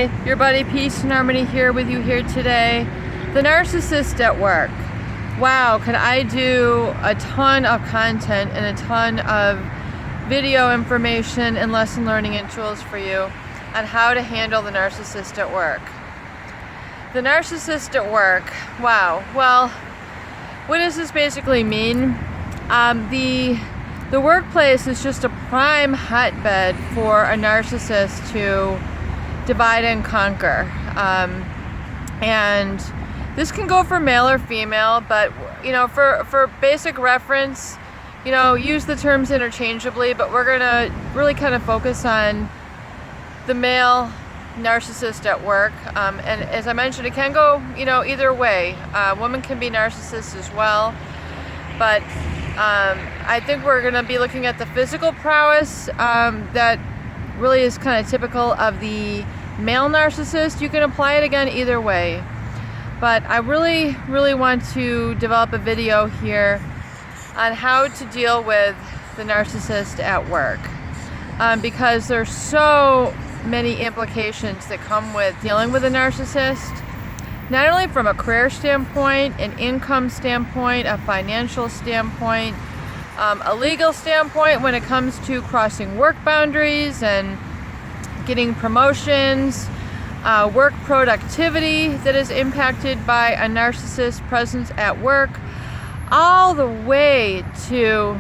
Hi, your buddy Peace and Harmony here with you here today. The narcissist at work. Wow, could I do a ton of content and a ton of video information and lesson learning and tools for you on how to handle the narcissist at work. The narcissist at work. Wow. Well, what does this basically mean? The workplace is just a prime hotbed for a narcissist to divide and conquer. And this can go for male or female, but for basic reference, use the terms interchangeably, but we're gonna really kind of focus on the male narcissist at work. And as I mentioned, it can go either way. Women can be narcissists as well, but I think we're going to be looking at the physical prowess that really is kind of typical of the male narcissist. You can apply it again either way, but I really want to develop a video here on how to deal with the narcissist at work, because there's so many implications that come with dealing with a narcissist, not only from a career standpoint, an income standpoint, a financial standpoint, a legal standpoint when it comes to crossing work boundaries and getting promotions, work productivity that is impacted by a narcissist presence at work, all the way to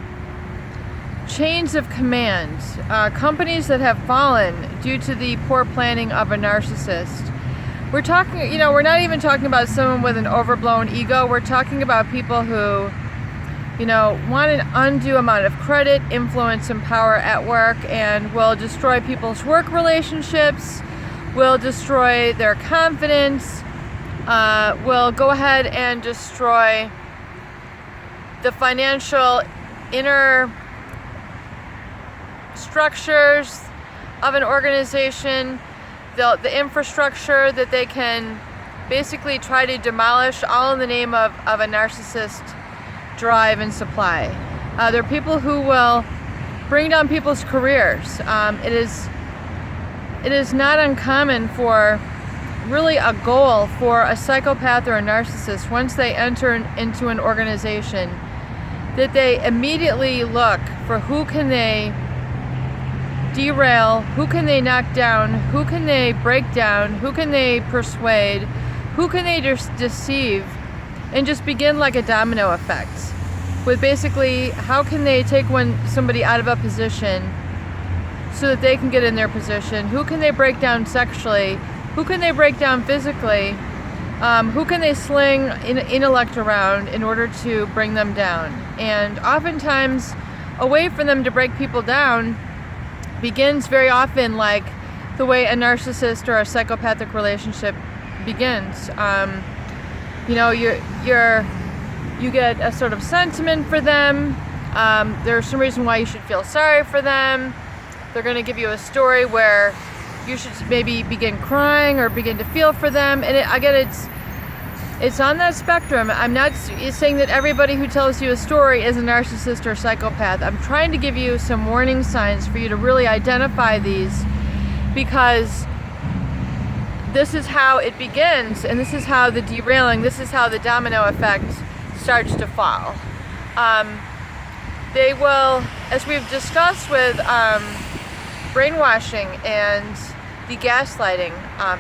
chains of command, companies that have fallen due to the poor planning of a narcissist. We're talking, we're not even talking about someone with an overblown ego. We're talking about people who, want an undue amount of credit, influence, and power at work, and will destroy people's work relationships, will destroy their confidence, will go ahead and destroy the financial inner structures of an organization, the infrastructure that they can basically try to demolish, all in the name of a narcissist drive and supply. There are people who will bring down people's careers. It is not uncommon for really a goal for a psychopath or a narcissist, once they enter into an organization, that they immediately look for who can they derail, who can they knock down, who can they break down, who can they persuade, who can they just deceive, and just begin like a domino effect with basically how can they take somebody out of a position so that they can get in their position, who can they break down sexually, who can they break down physically, who can they sling intellect around in order to bring them down. And oftentimes a way for them to break people down begins very often like the way a narcissist or a psychopathic relationship begins. You get a sort of sentiment for them. There's some reason why you should feel sorry for them. They're going to give you a story where you should maybe begin crying or begin to feel for them. And it's on that spectrum. I'm not saying that everybody who tells you a story is a narcissist or psychopath. I'm trying to give you some warning signs for you to really identify these, because this is how it begins, and this is how the derailing, this is how the domino effect starts to fall. They will, as we've discussed with brainwashing and the gaslighting,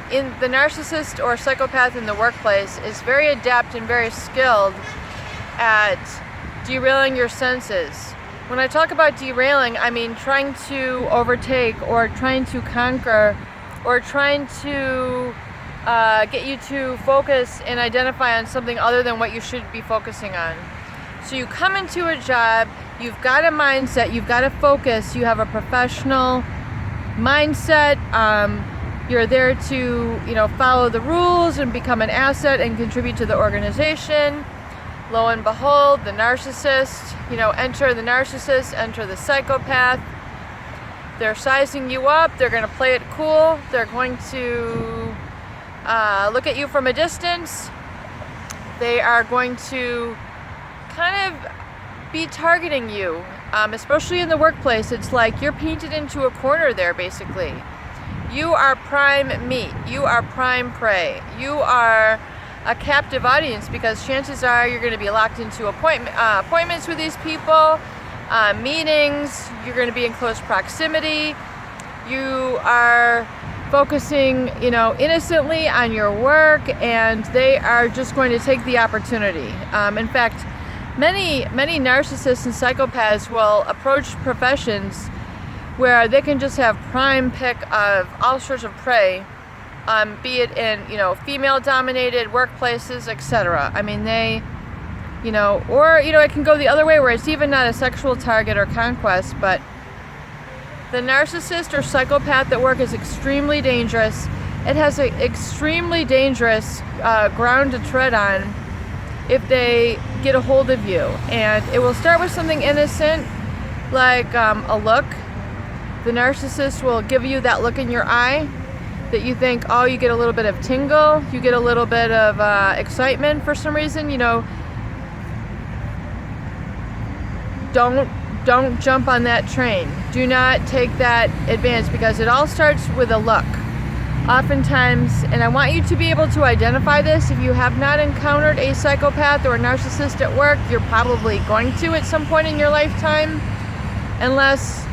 in the narcissist or psychopath in the workplace is very adept and very skilled at derailing your senses. When I talk about derailing, I mean trying to overtake or trying to conquer or trying to get you to focus and identify on something other than what you should be focusing on. So you come into a job, you've got a mindset, you've got a focus, you have a professional mindset, you're there to follow the rules and become an asset and contribute to the organization. Lo and behold, the narcissist, enter the narcissist, enter the psychopath. They're sizing you up, they're going to play it cool, they're going to look at you from a distance, they are going to kind of be targeting you, especially in the workplace. It's like you're painted into a corner there, basically. you are prime meat. You are prime prey. You are a captive audience, because chances are you're going to be locked into appointments with these people, meetings. You're going to be in close proximity. You are focusing, innocently on your work, and they are just going to take the opportunity. In fact, many narcissists and psychopaths will approach professions where they can just have prime pick of all sorts of prey, be it in, female-dominated workplaces, etc. I mean, they, or, it can go the other way where it's even not a sexual target or conquest, but the narcissist or psychopath at work is extremely dangerous. It has an extremely dangerous ground to tread on if they get a hold of you. And it will start with something innocent, like a look. The narcissist will give you that look in your eye that you think, oh, you get a little bit of tingle, you get a little bit of excitement for some reason. Don't jump on that train. Do not take that advance, because it all starts with a look. Oftentimes, and I want you to be able to identify this. If you have not encountered a psychopath or a narcissist at work, you're probably going to at some point in your lifetime, unless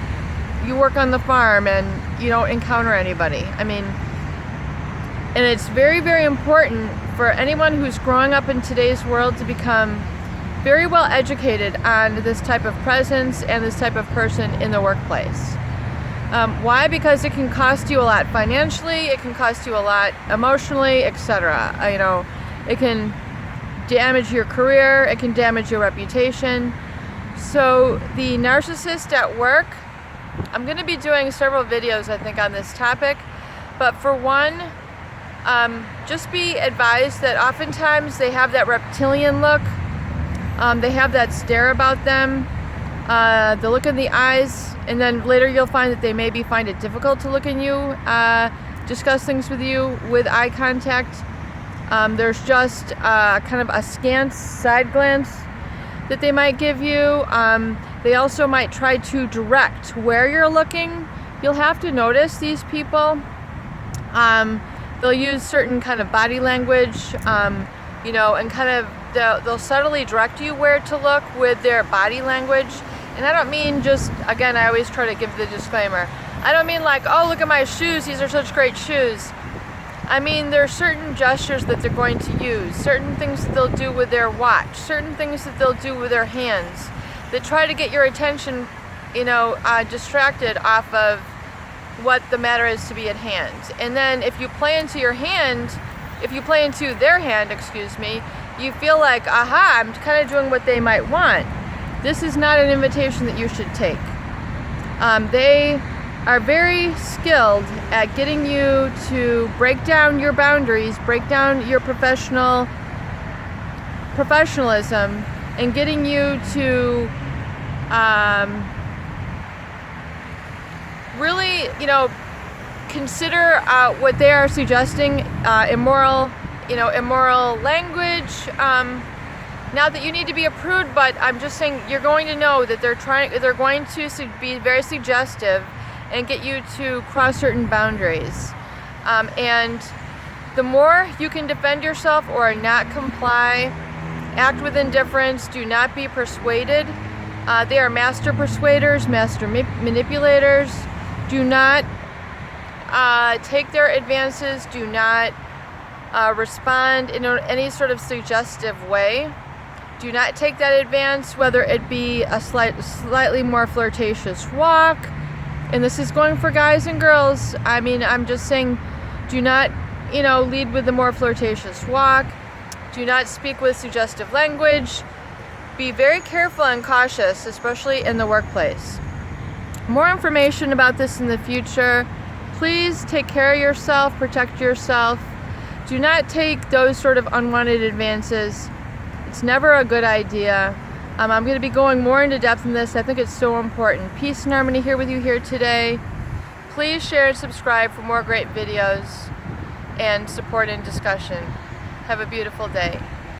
you work on the farm and you don't encounter anybody. I mean, and it's very, very important for anyone who's growing up in today's world to become very well educated on this type of presence and this type of person in the workplace. Why? Because it can cost you a lot financially, it can cost you a lot emotionally, etc. It can damage your career, it can damage your reputation. So the narcissist at work, I'm going to be doing several videos, I think, on this topic. But for one, just be advised that oftentimes they have that reptilian look. They have that stare about them, the look in the eyes, and then later you'll find that they maybe find it difficult to look in you, discuss things with you with eye contact. There's just kind of a scant side glance that they might give you. They also might try to direct where you're looking. You'll have to notice these people. They'll use certain kind of body language, and kind of they'll subtly direct you where to look with their body language. And I don't mean just, again, I always try to give the disclaimer. I don't mean like, oh, look at my shoes, these are such great shoes. I mean, there are certain gestures that they're going to use, certain things that they'll do with their watch, certain things that they'll do with their hands that try to get your attention, distracted off of what the matter is to be at hand. And then if you play into their hand, you feel like, aha, I'm kind of doing what they might want. This is not an invitation that you should take. They are very skilled at getting you to break down your boundaries, break down your professionalism, and getting you to really, consider what they are suggesting, immoral language. Not that you need to be a prude, but I'm just saying you're going to know that they're going to be very suggestive and get you to cross certain boundaries. And the more you can defend yourself or not comply, act with indifference, do not be persuaded. They are master persuaders, master manipulators. Do not take their advances. Do not respond in any sort of suggestive way. Do not take that advance, whether it be a slightly more flirtatious walk. And this is going for guys and girls. I mean, I'm just saying, do not, lead with the more flirtatious walk. Do not speak with suggestive language. Be very careful and cautious, especially in the workplace. More information about this in the future. Please take care of yourself, protect yourself. Do not take those sort of unwanted advances. It's never a good idea. I'm going to be going more into depth in this. I think it's so important. Peace and harmony here with you here today. Please share and subscribe for more great videos and support and discussion. Have a beautiful day.